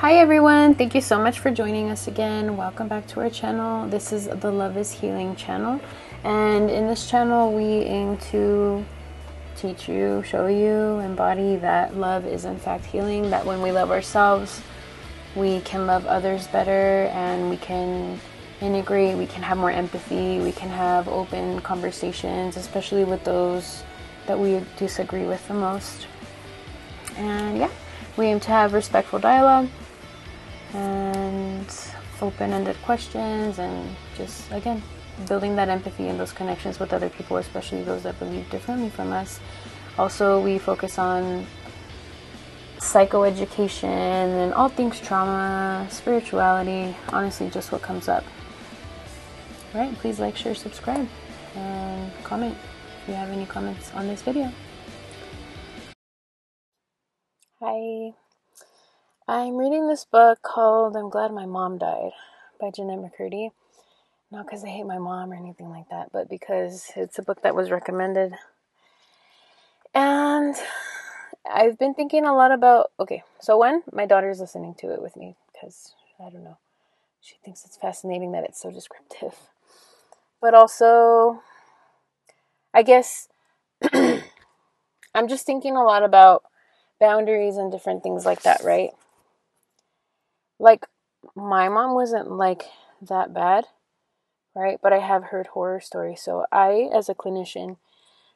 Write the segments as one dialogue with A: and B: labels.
A: Hi everyone, thank you so much for joining us again. Welcome back to our channel. This is the Love is Healing channel, and in this channel we aim to teach you, show you, embody that love is in fact healing, that when we love ourselves we can love others better, and we can integrate, we can have more empathy, we can have open conversations, especially with those that we disagree with the most. And yeah, we aim to have respectful dialogue and open-ended questions, and just, again, building that empathy and those connections with other people, especially those that believe differently from us. Also, we focus on psychoeducation and all things trauma, spirituality, honestly, just what comes up. All right, please like, share, subscribe, and comment if you have any comments on this video. Hi. I'm reading this book called I'm Glad My Mom Died by Jennette McCurdy. Not because I hate my mom or anything like that, but because it's a book that was recommended. And I've been thinking a lot about, so one, my daughter's listening to it with me because, I don't know, she thinks it's fascinating that it's so descriptive. But also, I guess, I'm just thinking a lot about boundaries and different things like that, right? Like, my mom wasn't like that bad, right? But I have heard horror stories. So I, as a clinician,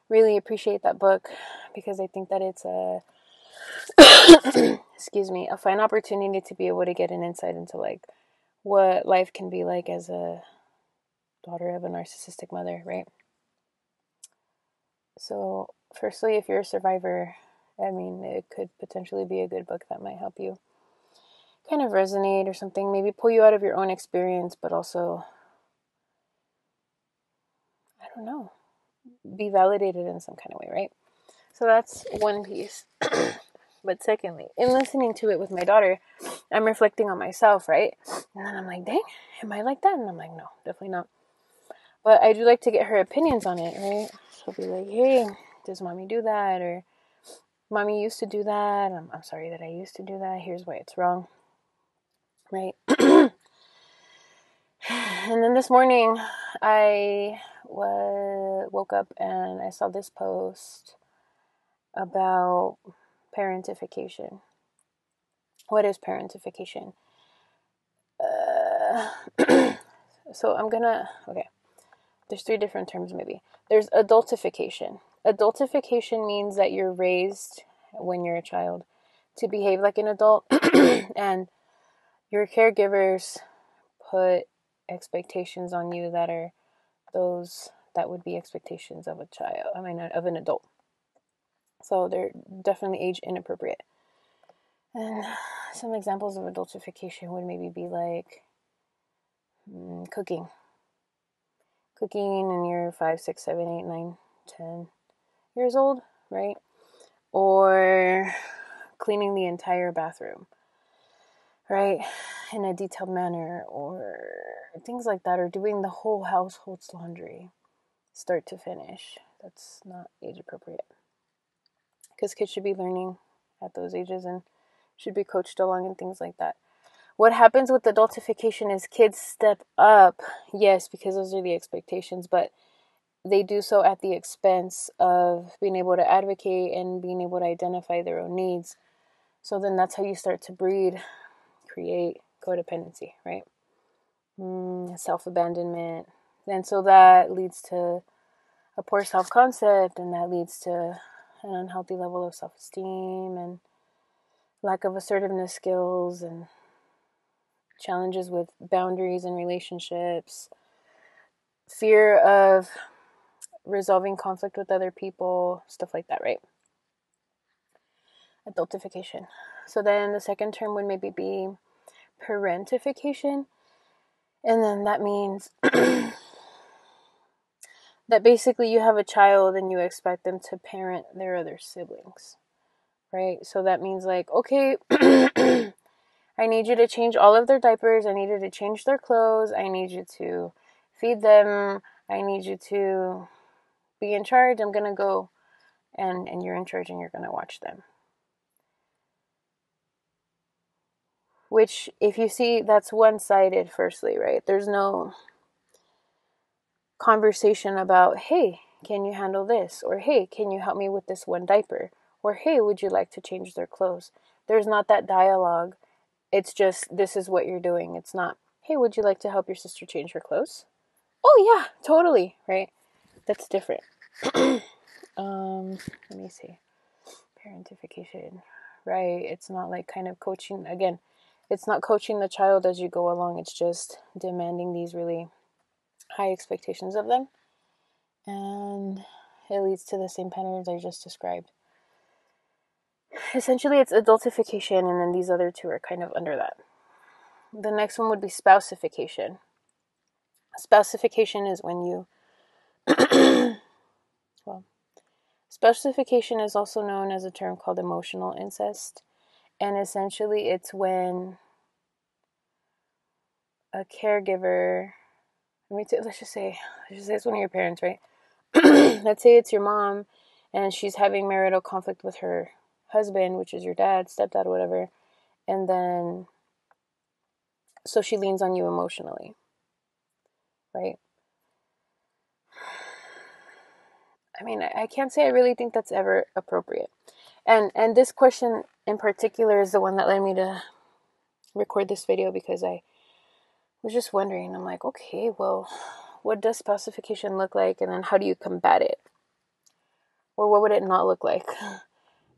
A: really appreciate that book because I think that it's a a fine opportunity to be able to get an insight into like what life can be like as a daughter of a narcissistic mother, right? So firstly, if you're a survivor, I mean, it could potentially be a good book that might help you kind of resonate or something, maybe pull you out of your own experience, but also, I don't know, be validated in some kind of way, right? So that's one piece. But secondly, in listening to it with my daughter, I'm reflecting on myself, right? And then I'm like, dang, am I like that? And I'm like, no, definitely not. But I do like to get her opinions on it, right? She'll be like, hey, does mommy do that? Or mommy used to do that. I'm sorry that I used to do that. Here's why it's wrong, right? And then this morning, I woke up and I saw this post about parentification. What is parentification? So there's three different terms maybe. There's adultification. Adultification means that you're raised when you're a child to behave like an adult and your caregivers put expectations on you that are those that would be expectations of of an adult. So they're definitely age inappropriate. And some examples of adultification would maybe be like cooking and you're 5, 6, 7, 8, 9, 10 years old, right? Or cleaning the entire bathroom, right, in a detailed manner, or things like that, or doing the whole household's laundry, start to finish. That's not age appropriate, because kids should be learning at those ages and should be coached along and things like that. What happens with adultification is kids step up, yes, because those are the expectations, but they do so at the expense of being able to advocate and being able to identify their own needs. So then that's how you start to create codependency, right? Self-abandonment. And so that leads to a poor self-concept, and that leads to an unhealthy level of self-esteem and lack of assertiveness skills and challenges with boundaries and relationships, fear of resolving conflict with other people, stuff like that, right? Adultification. So then the second term would maybe be parentification. And then that means that basically you have a child and you expect them to parent their other siblings, right? So that means like, okay, I need you to change all of their diapers. I need you to change their clothes. I need you to feed them. I need you to be in charge. I'm going to go and you're in charge and you're going to watch them. which if you see, that's one-sided firstly, right? There's no conversation about, hey, can you handle this? Or hey, can you help me with this one diaper? Or hey, would you like to change their clothes? There's not that dialogue. It's just, this is what you're doing. It's not, hey, would you like to help your sister change her clothes? Oh yeah, totally, right? That's different. Let me see. Parentification, right? It's not like kind of coaching, again, it's not coaching the child as you go along. It's just demanding these really high expectations of them. And it leads to the same patterns I just described. Essentially, it's adultification, and then these other two are kind of under that. The next one would be spouseification. Spouseification is when you, well, spouseification is also known as a term called emotional incest. And essentially, it's when a caregiver, let's just say it's one of your parents, right? Let's say it's your mom, and she's having marital conflict with her husband, which is your dad, stepdad, whatever. And then, so she leans on you emotionally, right? I mean, I can't say I really think that's ever appropriate. And this question in particular is the one that led me to record this video, because I was just wondering, I'm like, okay, well, what does spouseification look like? And then how do you combat it? Or what would it not look like?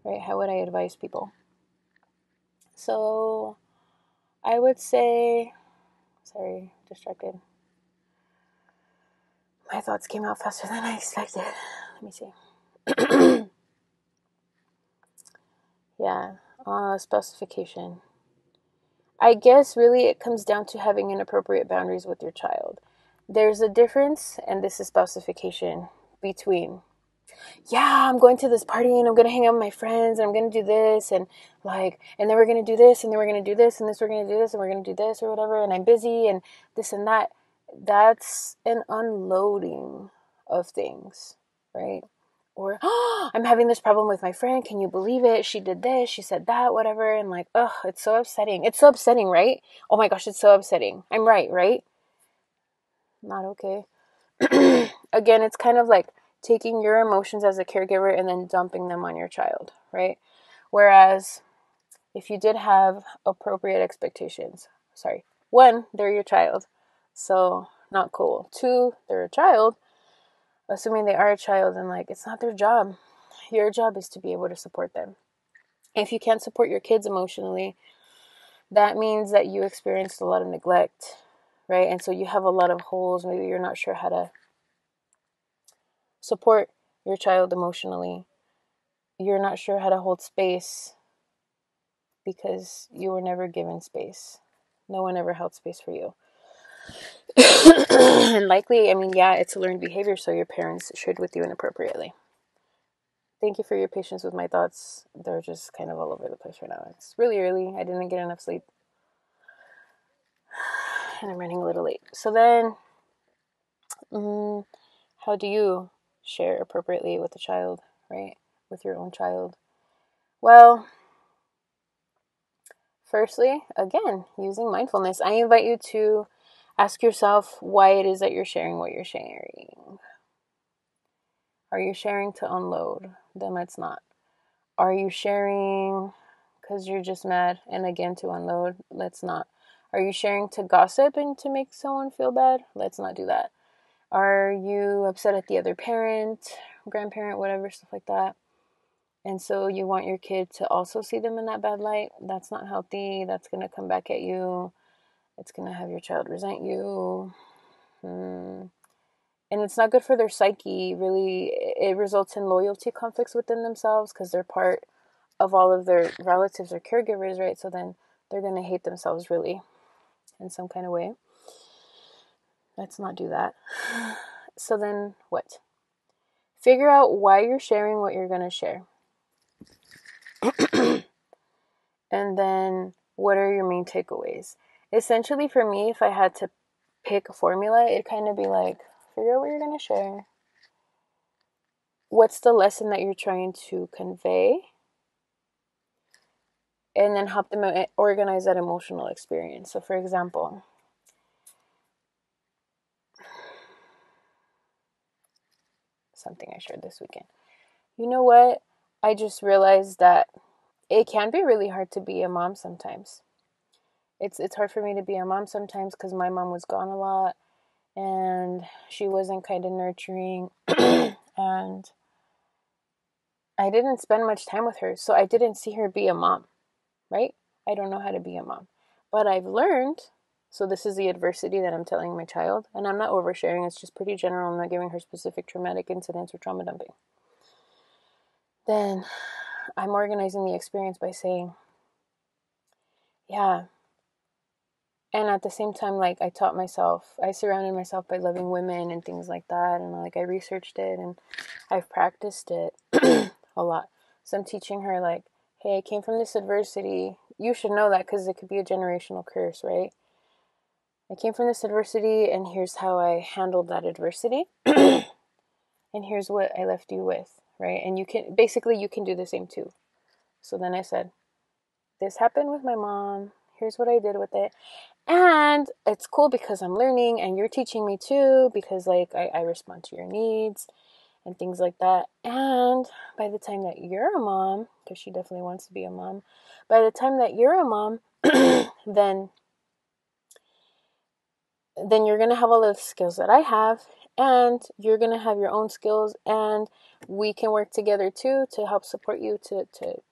A: Right? How would I advise people? So I would say, sorry, distracted. My thoughts came out faster than I expected. Let me see. Yeah, spouseification. I guess really it comes down to having inappropriate boundaries with your child. There's a difference, and this is spouseification, between, yeah, I'm going to this party and I'm going to hang out with my friends and I'm going to do this and like, and then we're going to do this and then we're going to do this and this we're going to do this and we're going to do this or whatever, and I'm busy and this and that. That's an unloading of things, right? Or, oh, I'm having this problem with my friend. Can you believe it? She did this, she said that, whatever. And like, ugh, it's so upsetting. It's so upsetting, right? Oh my gosh, it's so upsetting. I'm right? Not okay. Again, it's kind of like taking your emotions as a caregiver and then dumping them on your child, right? Whereas if you did have appropriate expectations, one, they're your child, so not cool. Two, they're a child, assuming they are a child, and like, it's not their job. Your job is to be able to support them. If you can't support your kids emotionally, that means that you experienced a lot of neglect, right? And so you have a lot of holes. Maybe you're not sure how to support your child emotionally. You're not sure how to hold space because you were never given space. No one ever held space for you. And likely, I mean, yeah, it's a learned behavior, so your parents shared with you inappropriately. Thank you for your patience with my thoughts. They're just kind of all over the place right now. It's really early. I didn't get enough sleep. And I'm running a little late. So then, how do you share appropriately with a child, right? With your own child? Well, firstly, again, using mindfulness, I invite you to ask yourself why it is that you're sharing what you're sharing. Are you sharing to unload? Then let's not. Are you sharing because you're just mad and again to unload? Let's not. Are you sharing to gossip and to make someone feel bad? Let's not do that. Are you upset at the other parent, grandparent, whatever, stuff like that? And so you want your kid to also see them in that bad light? That's not healthy. That's going to come back at you. It's going to have your child resent you. And it's not good for their psyche, really. It results in loyalty conflicts within themselves because they're part of all of their relatives or caregivers, right? So then they're going to hate themselves, really, in some kind of way. Let's not do that. So then what? Figure out why you're sharing what you're going to share. And then what are your main takeaways? Essentially, for me, if I had to pick a formula, it'd kind of be like, figure out what you're going to share. What's the lesson that you're trying to convey? and then help them organize that emotional experience. So for example, something I shared this weekend. You know what? I just realized that it can be really hard to be a mom sometimes. It's hard for me to be a mom sometimes because my mom was gone a lot and she wasn't kind of nurturing and I didn't spend much time with her, so I didn't see her be a mom, right? I don't know how to be a mom. But I've learned, so this is the adversity that I'm telling my child, and I'm not oversharing, it's just pretty general. I'm not giving her specific traumatic incidents or trauma dumping. Then I'm organizing the experience by saying, yeah. And at the same time, like, I taught myself, I surrounded myself by loving women and things like that. And like, I researched it and I've practiced it a lot. So I'm teaching her, like, hey, I came from this adversity. You should know that because it could be a generational curse, right? I came from this adversity and here's how I handled that adversity. And here's what I left you with, right? And you can do the same too. So then I said, this happened with my mom. Here's what I did with it. And it's cool because I'm learning and you're teaching me too because like I respond to your needs and things like that. And by the time that you're a mom, because she definitely wants to be a mom, by the time that you're a mom, then you're going to have all the skills that I have and you're going to have your own skills and we can work together too to help support you to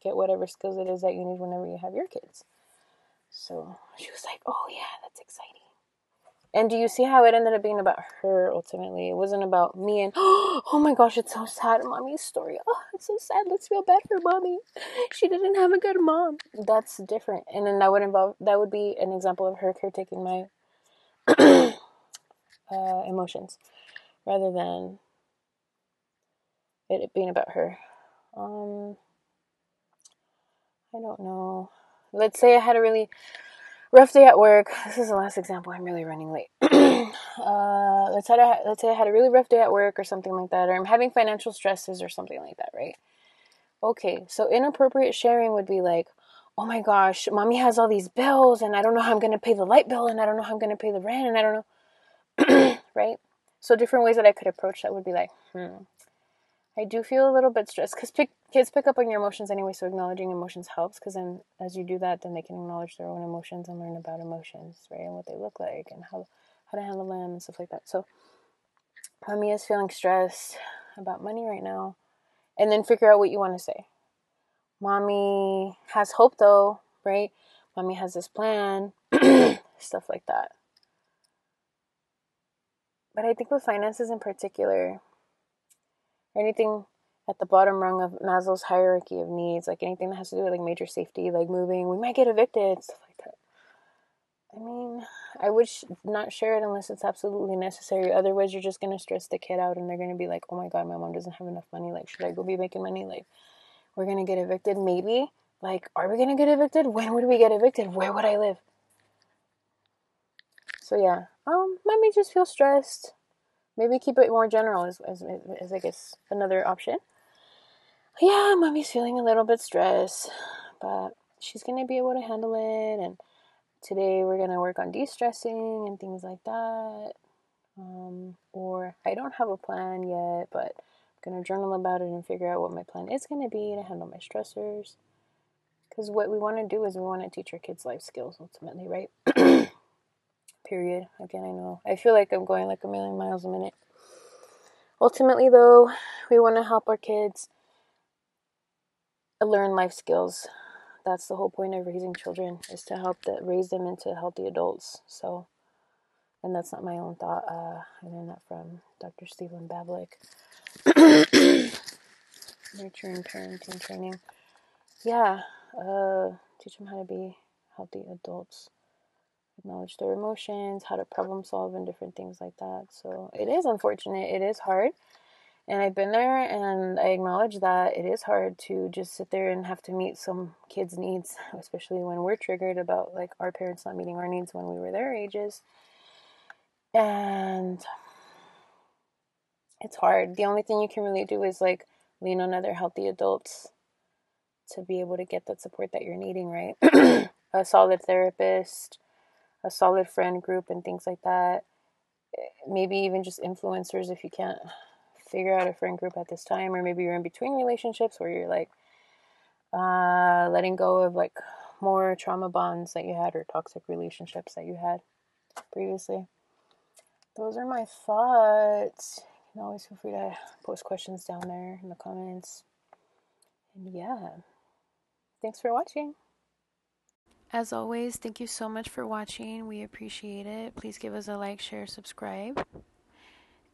A: get whatever skills it is that you need whenever you have your kids. So she was like, oh yeah, that's exciting. And do you see how it ended up being about her ultimately? It wasn't about me and, oh my gosh, it's so sad, mommy's story. Oh, it's so sad. Let's feel bad for mommy. She didn't have a good mom. That's different. And then that would be an example of her caretaking my emotions rather than it being about her. I don't know. Let's say I had a really rough day at work. This is the last example. I'm really running late. Let's say I had a really rough day at work or something like that, or I'm having financial stresses or something like that, right? Okay, so inappropriate sharing would be like, oh my gosh, mommy has all these bills and I don't know how I'm going to pay the light bill and I don't know how I'm going to pay the rent and I don't know, right? So different ways that I could approach that would be like, I do feel a little bit stressed because kids pick up on your emotions anyway, so acknowledging emotions helps because then as you do that, then they can acknowledge their own emotions and learn about emotions, right, and what they look like and how to handle them and stuff like that. So mommy is feeling stressed about money right now, and then figure out what you want to say. Mommy has hope though, right? Mommy has this plan, stuff like that. But I think with finances in particular, or anything at the bottom rung of Maslow's hierarchy of needs, like anything that has to do with like major safety, like moving, we might get evicted, stuff like that. I mean, I would not share it unless it's absolutely necessary. Otherwise, you're just going to stress the kid out and they're going to be like, oh my God, my mom doesn't have enough money. Like, should I go be making money? Like, we're going to get evicted. Maybe. Like, are we going to get evicted? When would we get evicted? Where would I live? So yeah, mommy just feels stressed. Maybe keep it more general as I guess another option. Yeah, mommy's feeling a little bit stressed, but she's going to be able to handle it. And today we're going to work on de-stressing and things like that. Or I don't have a plan yet, but I'm going to journal about it and figure out what my plan is going to be to handle my stressors. Because what we want to do is we want to teach our kids life skills ultimately, right? Period. Again, I know. I feel like I'm going like a million miles a minute. Ultimately, though, we want to help our kids learn life skills. That's the whole point of raising children, is to help raise them into healthy adults. So, and that's not my own thought. I learned that from Dr. Stephen Bablick. Nurturing parenting training. Yeah, teach them how to be healthy adults. Acknowledge their emotions, how to problem solve, and different things like that. So it is unfortunate. It is hard. And I've been there, and I acknowledge that it is hard to just sit there and have to meet some kids' needs, especially when we're triggered about like our parents not meeting our needs when we were their ages. And it's hard. The only thing you can really do is like lean on other healthy adults to be able to get that support that you're needing, right? A solid therapist, a solid friend group, and things like that. Maybe even just influencers if you can't figure out a friend group at this time, or maybe you're in between relationships where you're like letting go of like more trauma bonds that you had or toxic relationships that you had previously. Those are my thoughts. You can always feel free to post questions down there in the comments. And yeah, thanks for watching. As always, thank you so much for watching. We appreciate it. Please give us a like, share, subscribe.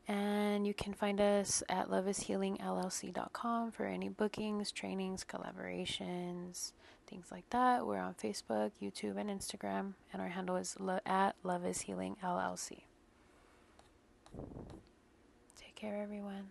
A: And you can find us at loveishealingllc.com for any bookings, trainings, collaborations, things like that. We're on Facebook, YouTube, and Instagram, and our handle is at loveishealingllc. Take care, everyone.